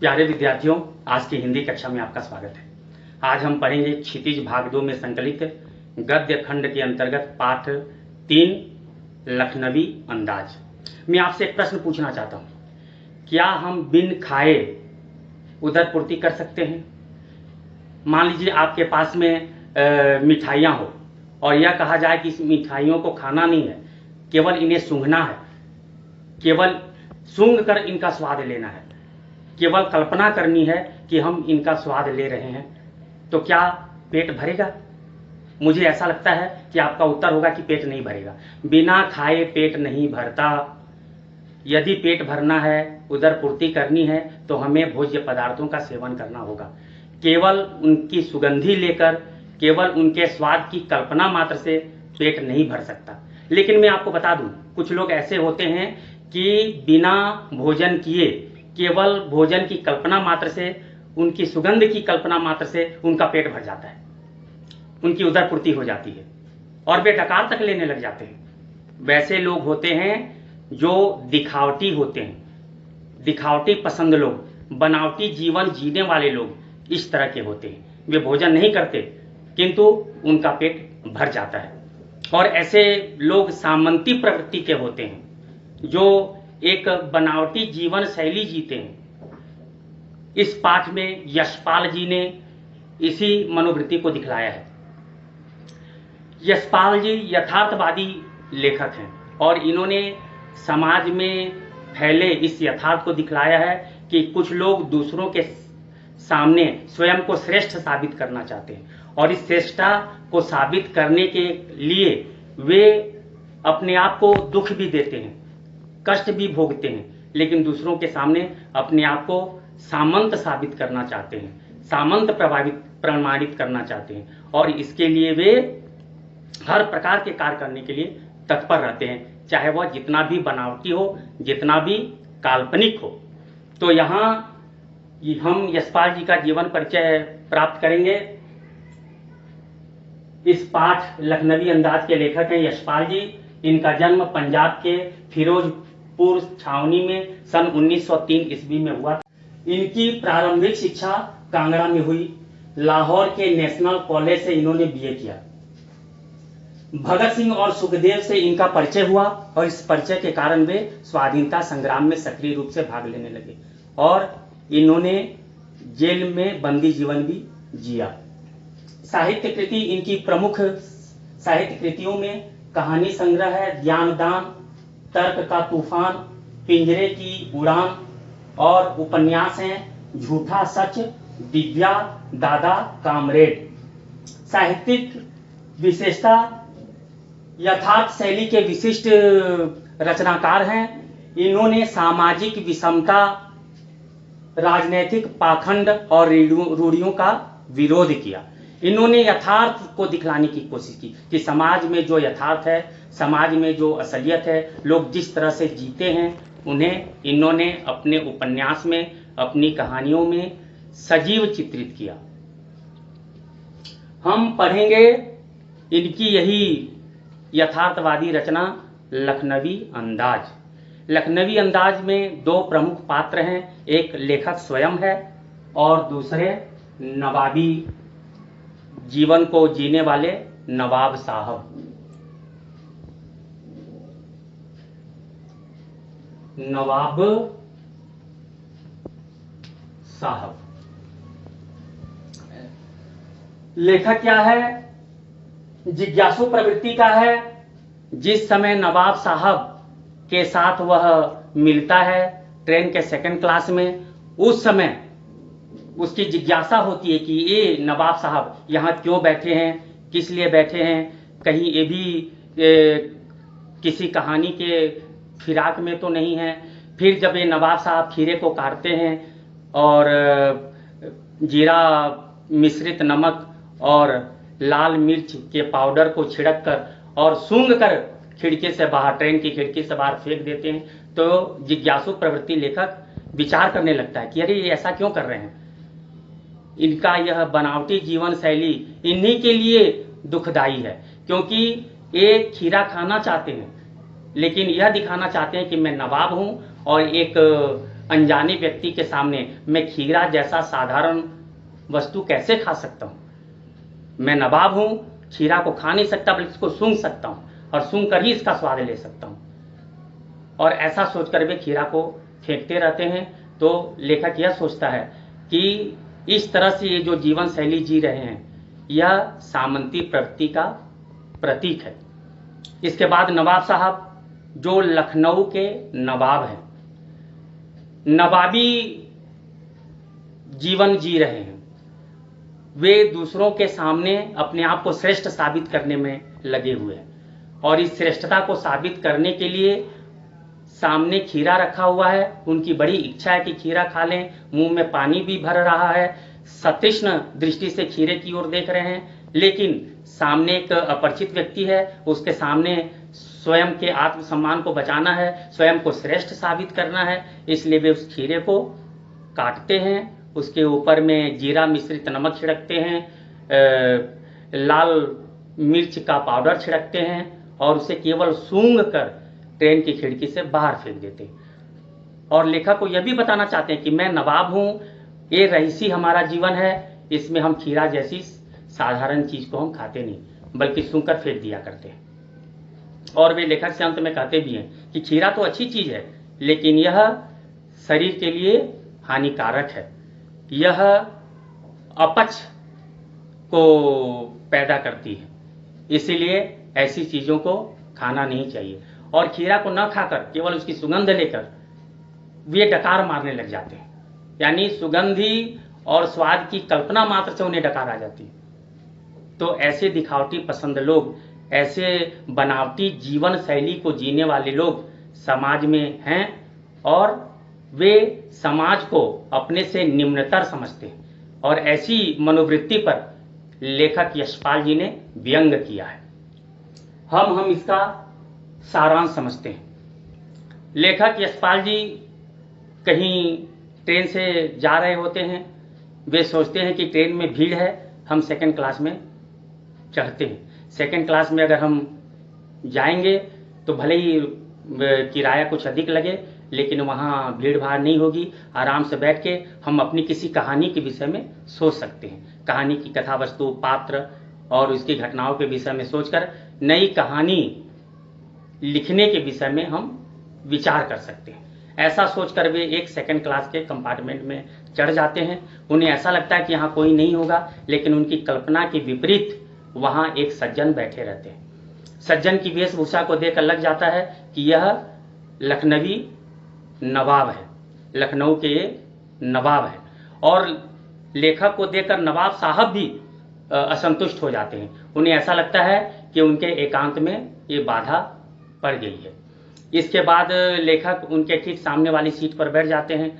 प्यारे विद्यार्थियों, आज की हिंदी कक्षा में आपका स्वागत है। आज हम पढ़ेंगे क्षितिज भाग 2 में संकलित गद्य खंड के अंतर्गत पाठ 3 लखनवी अंदाज। मैं आपसे एक प्रश्न पूछना चाहता हूँ, क्या हम बिन खाए उदर पूर्ति कर सकते हैं? मान लीजिए आपके पास में मिठाइयाँ हो और यह कहा जाए कि इस मिठाइयों को खाना नहीं है, केवल इन्हें सूंघना है, केवल सूंघ कर इनका स्वाद लेना है, केवल कल्पना करनी है कि हम इनका स्वाद ले रहे हैं, तो क्या पेट भरेगा? मुझे ऐसा लगता है कि आपका उत्तर होगा कि पेट नहीं भरेगा। बिना खाए पेट नहीं भरता। यदि पेट भरना है, उदर पूर्ति करनी है, तो हमें भोज्य पदार्थों का सेवन करना होगा। केवल उनकी सुगंधी लेकर, केवल उनके स्वाद की कल्पना मात्र से पेट नहीं भर सकता। लेकिन मैं आपको बता दूं, कुछ लोग ऐसे होते हैं कि बिना भोजन किए, केवल भोजन की कल्पना मात्र से, उनकी सुगंध की कल्पना मात्र से उनका पेट भर जाता है, उनकी उदर पूर्ति हो जाती है और वे डकार तक लेने लग जाते हैं। वैसे लोग होते हैं जो दिखावटी होते हैं, दिखावटी पसंद लोग, बनावटी जीवन जीने वाले लोग इस तरह के होते हैं। वे भोजन नहीं करते किंतु उनका पेट भर जाता है। और ऐसे लोग सामंती प्रवृत्ति के होते हैं, जो एक बनावटी जीवन शैली जीते हैं। इस पाठ में यशपाल जी ने इसी मनोवृत्ति को दिखलाया है। यशपाल जी यथार्थवादी लेखक हैं और इन्होंने समाज में फैले इस यथार्थ को दिखलाया है कि कुछ लोग दूसरों के सामने स्वयं को श्रेष्ठ साबित करना चाहते हैं और इस श्रेष्ठता को साबित करने के लिए वे अपने आप को दुख भी देते हैं, कष्ट भी भोगते हैं, लेकिन दूसरों के सामने अपने आप को सामंत साबित करना चाहते हैं, सामंत प्रमाणित करना चाहते हैं और इसके लिए वे हर प्रकार के कार्य करने के लिए तत्पर रहते हैं, चाहे वह जितना भी बनावटी हो, जितना भी काल्पनिक हो। तो यहाँ हम यशपाल जी का जीवन परिचय प्राप्त करेंगे। इस पाठ लखनवी अंदाज के लेखक हैं यशपाल जी। इनका जन्म पंजाब के फिरोजपुर छावनी में सन 1903 ईस्वी में हुआ। इनकी प्रारंभिक शिक्षा कांगड़ा में हुई। लाहौर के नेशनल कॉलेज से इन्होंने बीए किया। भगत सिंह और सुखदेव से इनका परिचय हुआ और इस परिचय के कारण वे स्वाधीनता संग्राम में सक्रिय रूप से भाग लेने लगे और इन्होंने जेल में बंदी जीवन भी जिया। साहित्य कृति, इनकी प्रमुख साहित्य कृतियों में कहानी संग्रह है ज्ञानदान, तर्क का तूफान, पिंजरे की उड़ान और उपन्यास हैं झूठा सच, दिव्या, दादा, कामरेड। साहित्यिक विशेषता, यथार्थ शैली के विशिष्ट रचनाकार हैं। इन्होंने सामाजिक विषमता, राजनीतिक पाखंड और रूढ़ियों का विरोध किया। इन्होंने यथार्थ को दिखलाने की कोशिश की कि समाज में जो यथार्थ है, समाज में जो असलियत है, लोग जिस तरह से जीते हैं, उन्हें इन्होंने अपने उपन्यास में, अपनी कहानियों में सजीव चित्रित किया। हम पढ़ेंगे इनकी यही यथार्थवादी रचना लखनवी अंदाज। लखनवी अंदाज में दो प्रमुख पात्र हैं, एक लेखक स्वयं है और दूसरे नवाबी जीवन को जीने वाले नवाब साहब। नवाब साहब लेखक क्या है? जिज्ञासु प्रवृत्ति का है। जिस समय नवाब साहब के साथ वह मिलता है ट्रेन के सेकंड क्लास में, उस समय उसकी जिज्ञासा होती है कि ये नवाब साहब यहाँ क्यों बैठे हैं, किस लिए बैठे हैं, कहीं ये भी किसी कहानी के फिराक में तो नहीं है। फिर जब ये नवाब साहब खीरे को काटते हैं और जीरा मिश्रित नमक और लाल मिर्च के पाउडर को छिड़क कर और सूंघ कर खिड़की से बाहर, ट्रेन की खिड़की से बाहर फेंक देते हैं, तो जिज्ञासु प्रवृत्ति लेखक विचार करने लगता है कि अरे ये ऐसा क्यों कर रहे हैं। इनका यह बनावटी जीवन शैली इन्हीं के लिए दुखदाई है, क्योंकि ये खीरा खाना चाहते हैं लेकिन यह दिखाना चाहते हैं कि मैं नवाब हूं और एक अनजाने व्यक्ति के सामने मैं खीरा जैसा साधारण वस्तु कैसे खा सकता हूँ? मैं नवाब हूँ, खीरा को खा नहीं सकता बल्कि इसको सूंघ सकता हूँ और सूंघ कर ही इसका स्वाद ले सकता हूँ। और ऐसा सोचकर वे खीरा को फेंकते रहते हैं। तो लेखक यह सोचता है कि इस तरह से ये जो जीवन शैली जी रहे हैं यह सामंती प्रवृत्ति का प्रतीक है। इसके बाद नवाब साहब जो लखनऊ के नवाब हैं, नवाबी जीवन जी रहे हैं, वे दूसरों के सामने अपने आप को श्रेष्ठ साबित करने में लगे हुए हैं और इस श्रेष्ठता को साबित करने के लिए सामने खीरा रखा हुआ है। उनकी बड़ी इच्छा है कि खीरा खा लें, मुंह में पानी भी भर रहा है, सतृष्ण दृष्टि से खीरे की ओर देख रहे हैं, लेकिन सामने एक अपरिचित व्यक्ति है, उसके सामने स्वयं के आत्मसम्मान को बचाना है, स्वयं को श्रेष्ठ साबित करना है, इसलिए वे उस खीरे को काटते हैं, उसके ऊपर में जीरा मिश्रित नमक छिड़कते हैं, लाल मिर्च का पाउडर छिड़कते हैं और उसे केवल सूंघ कर ट्रेन की खिड़की से बाहर फेंक देते हैं। और लेखक को यह भी बताना चाहते हैं कि मैं नवाब हूं, ये रईसी हमारा जीवन है, इसमें हम खीरा जैसी साधारण चीज को हम खाते नहीं बल्कि सूंघ कर फेंक दिया करते हैं। और वे लेखक से अंत में कहते भी हैं कि खीरा तो अच्छी चीज है लेकिन यह शरीर के लिए हानिकारक है, यह अपच को पैदा करती है, इसीलिए ऐसी चीजों को खाना नहीं चाहिए। और खीरा को न खाकर केवल उसकी सुगंध लेकर वे डकार मारने लग जाते हैं, यानी सुगंधी और स्वाद की कल्पना मात्र से उन्हें डकार आ जाती है। तो ऐसे दिखावटी पसंद लोग, ऐसे बनावटी जीवन शैली को जीने वाले लोग समाज में हैं और वे समाज को अपने से निम्नतर समझते हैं। और ऐसी मनोवृत्ति पर लेखक यशपाल जी ने व्यंग किया है। हम इसका सारांश समझते हैं। लेखक यशपाल जी कहीं ट्रेन से जा रहे होते हैं, वे सोचते हैं कि ट्रेन में भीड़ है, हम सेकंड क्लास में चढ़ते हैं। सेकंड क्लास में अगर हम जाएंगे तो भले ही किराया कुछ अधिक लगे लेकिन वहाँ भीड़ भाड़ नहीं होगी, आराम से बैठ के हम अपनी किसी कहानी के विषय में सोच सकते हैं। कहानी की कथा वस्तु, पात्र और उसकी घटनाओं के विषय में सोचकर नई कहानी लिखने के विषय में हम विचार कर सकते हैं। ऐसा सोचकर वे एक सेकंड क्लास के कंपार्टमेंट में चढ़ जाते हैं। उन्हें ऐसा लगता है कि यहाँ कोई नहीं होगा, लेकिन उनकी कल्पना के विपरीत वहाँ एक सज्जन बैठे रहते हैं। सज्जन की वेशभूषा को देखकर लग जाता है कि यह लखनवी नवाब है, लखनऊ के ये नवाब है। और लेखक को देखकर नवाब साहब भी असंतुष्ट हो जाते हैं। उन्हें ऐसा लगता है कि उनके एकांत में ये बाधा पड़ गई है। इसके बाद लेखक उनके ठीक सामने वाली सीट पर बैठ जाते हैं।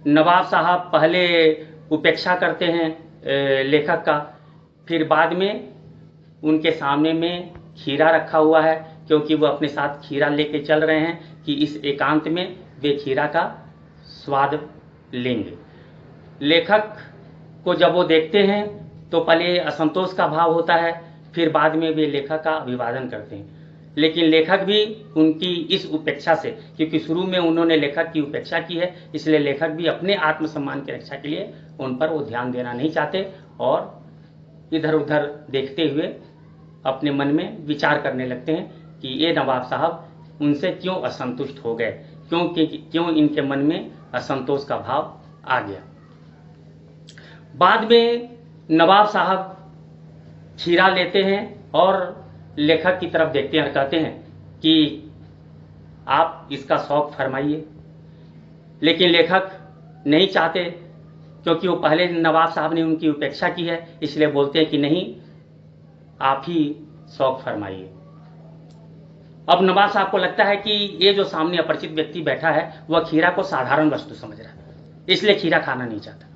नवाब साहब पहले उपेक्षा करते हैं लेखक का, फिर बाद में उनके सामने में खीरा रखा हुआ है, क्योंकि वो अपने साथ खीरा लेके चल रहे हैं कि इस एकांत में वे खीरा का स्वाद लेंगे। लेखक को जब वो देखते हैं तो पहले असंतोष का भाव होता है, फिर बाद में वे लेखक का अभिवादन करते हैं। लेकिन लेखक भी उनकी इस उपेक्षा से, क्योंकि शुरू में उन्होंने लेखक की उपेक्षा की है, इसलिए लेखक भी अपने आत्मसम्मान की रक्षा के लिए उन पर वो ध्यान देना नहीं चाहते और इधर उधर देखते हुए अपने मन में विचार करने लगते हैं कि ये नवाब साहब उनसे क्यों असंतुष्ट हो गए, क्यों इनके मन में असंतोष का भाव आ गया। बाद में नवाब साहब खीरा लेते हैं और लेखक की तरफ देखते हैं और कहते हैं कि आप इसका शौक फरमाइए। लेकिन लेखक नहीं चाहते, क्योंकि वो पहले नवाब साहब ने उनकी उपेक्षा की है, इसलिए बोलते हैं कि नहीं, आप ही शौक फरमाइए। अब नवाब साहब को लगता है कि ये जो सामने अपरिचित व्यक्ति बैठा है वह खीरा को साधारण वस्तु समझ रहा है, इसलिए खीरा खाना नहीं चाहता।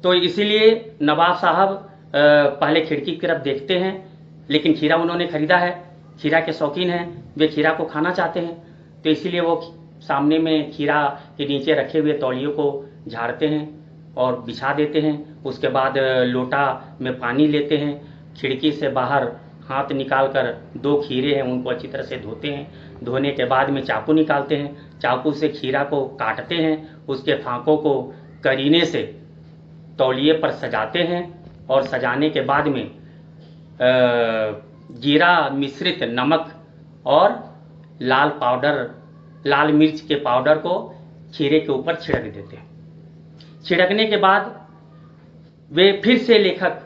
तो इसीलिए नवाब साहब पहले खिड़की की तरफ देखते हैं, लेकिन खीरा उन्होंने खरीदा है, खीरा के शौकीन हैं, वे खीरा को खाना चाहते हैं। तो इसीलिए वो सामने में खीरा के नीचे रखे हुए तौलियों को झाड़ते हैं और बिछा देते हैं। उसके बाद लोटा में पानी लेते हैं, खिड़की से बाहर हाथ निकाल कर 2 खीरे हैं उनको अच्छी तरह से धोते हैं। धोने के बाद में चाकू निकालते हैं, चाकू से खीरा को काटते हैं, उसके फांकों को करीने से तौलिए पर सजाते हैं और सजाने के बाद में जीरा मिश्रित नमक और लाल मिर्च के पाउडर को खीरे के ऊपर छिड़क देते हैं। छिड़कने के बाद वे फिर से लेखक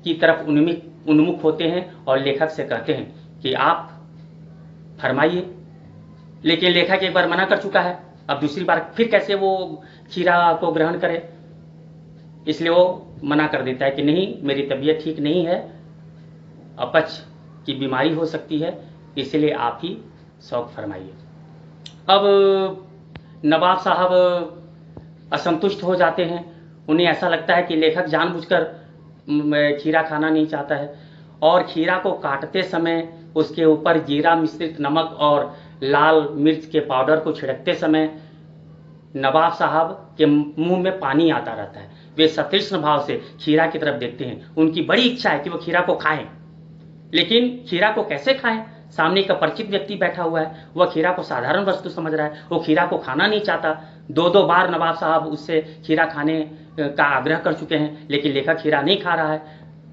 की तरफ उन्मुख होते हैं और लेखक से कहते हैं कि आप फरमाइए। लेकिन लेखक एक बार मना कर चुका है, अब दूसरी बार फिर कैसे वो खीरा को ग्रहण करे, इसलिए वो मना कर देता है कि नहीं, मेरी तबीयत ठीक नहीं है, अपच की बीमारी हो सकती है, इसलिए आप ही शौक फरमाइए। अब नवाब साहब असंतुष्ट हो जाते हैं। उन्हें ऐसा लगता है कि लेखक जानबूझकर खीरा खाना नहीं चाहता है और खीरा को काटते समय उसके ऊपर जीरा मिश्रित नमक और लाल मिर्च के पाउडर को छिड़कते समय नवाब साहब के मुंह में पानी आता रहता है। वे सतृष्ण भाव से खीरा की तरफ देखते हैं। उनकी बड़ी इच्छा है कि वो खीरा को खाएं, लेकिन खीरा को कैसे खाएं? सामने एक अपरिचित व्यक्ति बैठा हुआ है, वह खीरा को साधारण वस्तु समझ रहा है, वो खीरा को खाना नहीं चाहता। 2 बार नवाब साहब उससे खीरा खाने का आग्रह कर चुके हैं, लेकिन लेखक खीरा नहीं खा रहा है।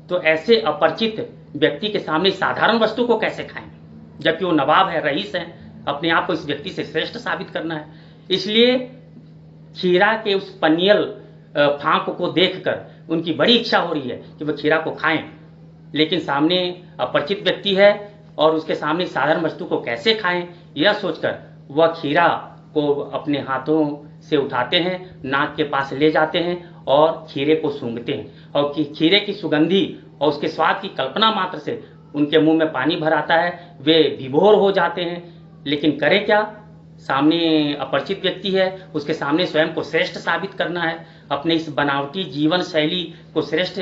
तो ऐसे अपरिचित व्यक्ति के सामने साधारण वस्तु को कैसे खाएंगे, जबकि वो नवाब है, रईस है, अपने आप को इस व्यक्ति से श्रेष्ठ साबित करना है। इसलिए खीरा के उस पनियल फांक को देखकर उनकी बड़ी इच्छा हो रही है कि वह खीरा को खाएं, लेकिन सामने अपरिचित व्यक्ति है और उसके सामने साधारण वस्तु को कैसे खाएं, यह सोचकर वह खीरा को अपने हाथों से उठाते हैं, नाक के पास ले जाते हैं और खीरे को सूंघते हैं। और खीरे की सुगंधी और उसके स्वाद की कल्पना मात्र से उनके मुंह में पानी भर आता है, वे विभोर हो जाते हैं। लेकिन करें क्या, सामने अपरिचित व्यक्ति है, उसके सामने स्वयं को श्रेष्ठ साबित करना है, अपने इस बनावटी जीवन शैली को श्रेष्ठ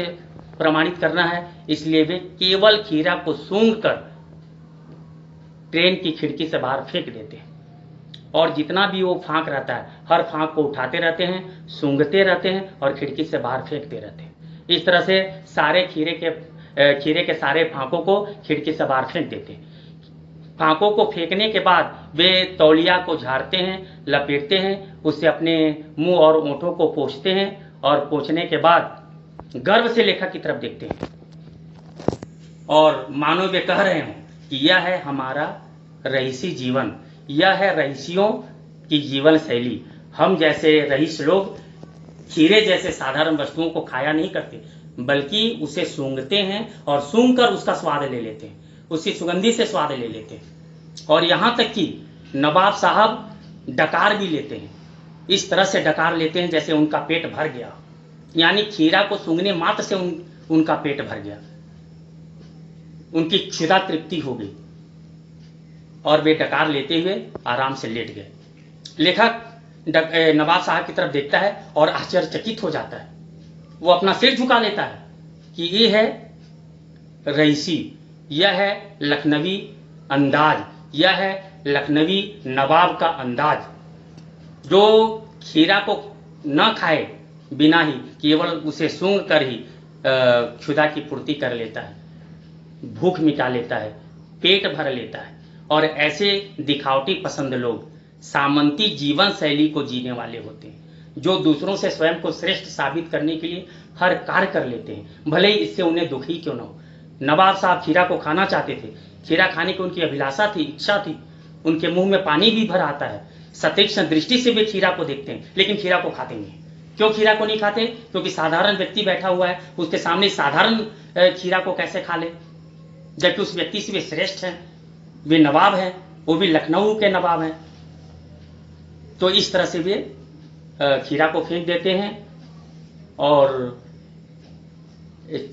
प्रमाणित करना है। इसलिए वे केवल खीरा को सूंघकर ट्रेन की खिड़की से बाहर फेंक देते हैं और जितना भी वो फांक रहता है, हर फांक को उठाते रहते हैं, सूंघते रहते हैं और खिड़की से बाहर फेंकते रहते हैं। इस तरह से सारे खीरे के सारे फांकों को खिड़की से बाहर फेंक देते हैं। फांकों को फेंकने के बाद वे तौलिया को झाड़ते हैं, लपेटते हैं, उससे अपने मुंह और ओंठों को पोंछते हैं और पोंछने के बाद गर्व से लेखक की तरफ देखते हैं और मानो वे कह रहे हों कि यह है हमारा रईसी जीवन, यह है रईसियों की जीवन शैली। हम जैसे रईस लोग खीरे जैसे साधारण वस्तुओं को खाया नहीं करते, बल्कि उसे सूंघते हैं और सूंघकर उसका स्वाद ले लेते हैं, उसकी सुगंधी से स्वाद ले लेते हैं। और यहाँ तक कि नवाब साहब डकार भी लेते हैं, इस तरह से डकार लेते हैं जैसे उनका पेट भर गया, यानी खीरा को सूंघने मात्र से उनका पेट भर गया, उनकी क्षुधा तृप्ति हो गई और वे डकार लेते हुए आराम से लेट गए। लेखक नवाब साहब की तरफ देखता है और आश्चर्यचकित हो जाता है। वो अपना सिर झुका लेता है कि ये है रईसी, यह है लखनवी अंदाज, यह है लखनवी नवाब का अंदाज, जो खीरा को न खाए बिना ही केवल उसे सूंघ कर ही क्षुधा की पूर्ति कर लेता है, भूख मिटा लेता है, पेट भर लेता है। और ऐसे दिखावटी पसंद लोग सामंती जीवन शैली को जीने वाले होते हैं, जो दूसरों से स्वयं को श्रेष्ठ साबित करने के लिए हर कार्य कर लेते हैं, भले ही इससे उन्हें दुख ही क्यों न हो। नवाब साहब खीरा को खाना चाहते थे, खीरा खाने की उनकी अभिलाषा थी, इच्छा थी, उनके मुंह में पानी भी भर आता है, सतीक्ष्ण दृष्टि से वे खीरा को देखते हैं, लेकिन खीरा को खाते नहीं। क्यों खीरा को नहीं खाते? क्योंकि साधारण व्यक्ति बैठा हुआ है, उसके सामने साधारण खीरा को कैसे खा ले, जबकि उस व्यक्ति से वे श्रेष्ठ हैं, वे नवाब हैं, वो भी लखनऊ के नवाब हैं। तो इस तरह से वे खीरा को फेंक देते हैं और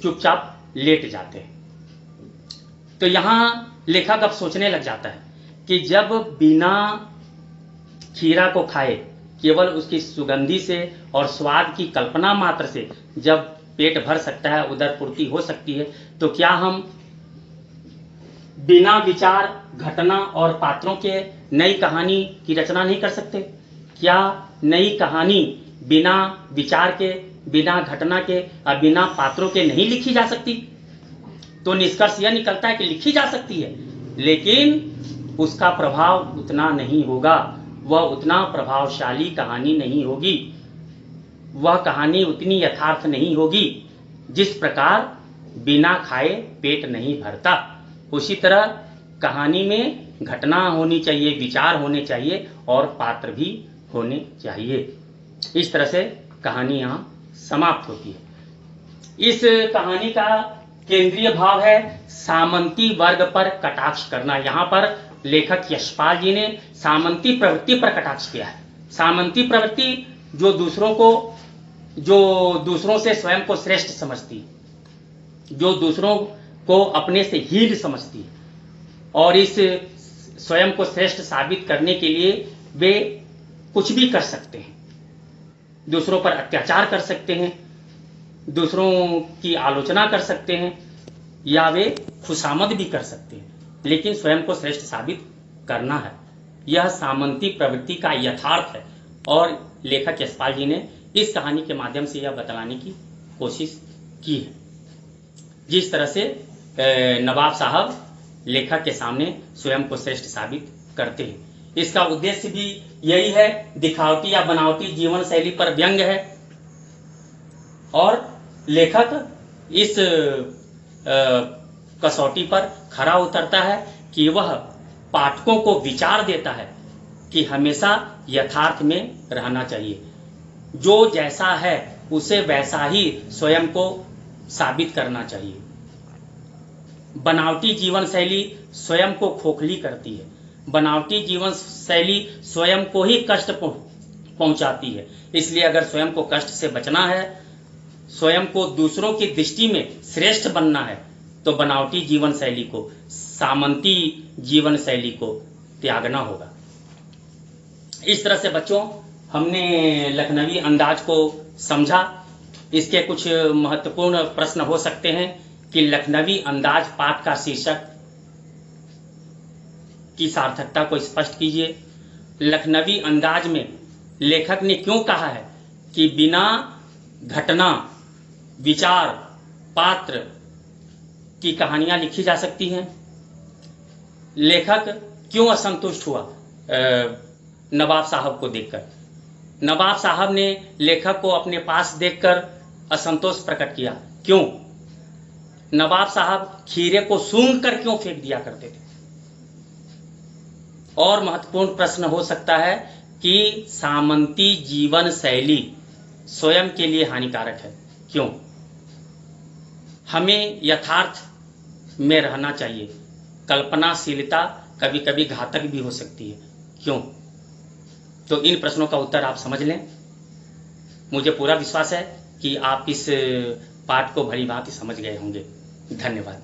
चुपचाप लेट जाते हैं। तो यहां लेखक अब सोचने लग जाता है कि जब बिना खीरा को खाए, केवल उसकी सुगंधी से और स्वाद की कल्पना मात्र से जब पेट भर सकता है, उदर पूर्ति हो सकती है, तो क्या हम बिना विचार, घटना और पात्रों के नई कहानी की रचना नहीं कर सकते? क्या नई कहानी बिना विचार के, बिना घटना के और बिना पात्रों के नहीं लिखी जा सकती? तो निष्कर्ष यह निकलता है कि लिखी जा सकती है, लेकिन उसका प्रभाव उतना नहीं होगा, वह उतना प्रभावशाली कहानी नहीं होगी, वह कहानी उतनी यथार्थ नहीं होगी। जिस प्रकार बिना खाए पेट नहीं भरता, उसी तरह कहानी में घटना होनी चाहिए, विचार होने चाहिए और पात्र भी होने चाहिए। इस तरह से कहानी यहाँ समाप्त होती है। इस कहानी का केंद्रीय भाव है सामंती वर्ग पर कटाक्ष करना। यहाँ पर लेखक यशपाल जी ने सामंती प्रवृत्ति पर कटाक्ष किया है। सामंती प्रवृत्ति जो दूसरों से स्वयं को श्रेष्ठ समझती है, जो दूसरों को अपने से हीन समझती है और इस स्वयं को श्रेष्ठ साबित करने के लिए वे कुछ भी कर सकते हैं, दूसरों पर अत्याचार कर सकते हैं, दूसरों की आलोचना कर सकते हैं या वे खुशामद भी कर सकते हैं, लेकिन स्वयं को श्रेष्ठ साबित करना है। यह सामंती प्रवृत्ति का यथार्थ है और लेखक यशपाल जी ने इस कहानी के माध्यम से यह बतलाने की कोशिश की है। जिस तरह से नवाब साहब लेखक के सामने स्वयं को श्रेष्ठ साबित करते हैं, इसका उद्देश्य भी यही है, दिखावटी या बनावटी जीवन शैली पर व्यंग है और लेखक इस कसौटी पर खरा उतरता है कि वह पाठकों को विचार देता है कि हमेशा यथार्थ में रहना चाहिए, जो जैसा है उसे वैसा ही स्वयं को साबित करना चाहिए। बनावटी जीवन शैली स्वयं को खोखली करती है, बनावटी जीवन शैली स्वयं को ही कष्ट पहुंचाती है। इसलिए अगर स्वयं को कष्ट से बचना है, स्वयं को दूसरों की दृष्टि में श्रेष्ठ बनना है, तो बनावटी जीवन शैली को, सामंती जीवन शैली को त्यागना होगा। इस तरह से बच्चों हमने लखनवी अंदाज को समझा। इसके कुछ महत्वपूर्ण प्रश्न हो सकते हैं कि लखनवी अंदाज पाठ का शीर्षक की सार्थकता को स्पष्ट कीजिए। लखनवी अंदाज में लेखक ने क्यों कहा है कि बिना घटना, विचार, पात्र की कहानियां लिखी जा सकती हैं। लेखक क्यों असंतुष्ट हुआ नवाब साहब को देखकर। नवाब साहब ने लेखक को अपने पास देखकर असंतोष प्रकट किया, क्यों? नवाब साहब खीरे को सूंघ कर क्यों फेंक दिया करते थे। और महत्वपूर्ण प्रश्न हो सकता है कि सामंती जीवन शैली स्वयं के लिए हानिकारक है, क्यों? हमें यथार्थ में रहना चाहिए, कल्पनाशीलता कभी कभी घातक भी हो सकती है, क्यों? तो इन प्रश्नों का उत्तर आप समझ लें। मुझे पूरा विश्वास है कि आप इस पाठ को भली भांति समझ गए होंगे। धन्यवाद।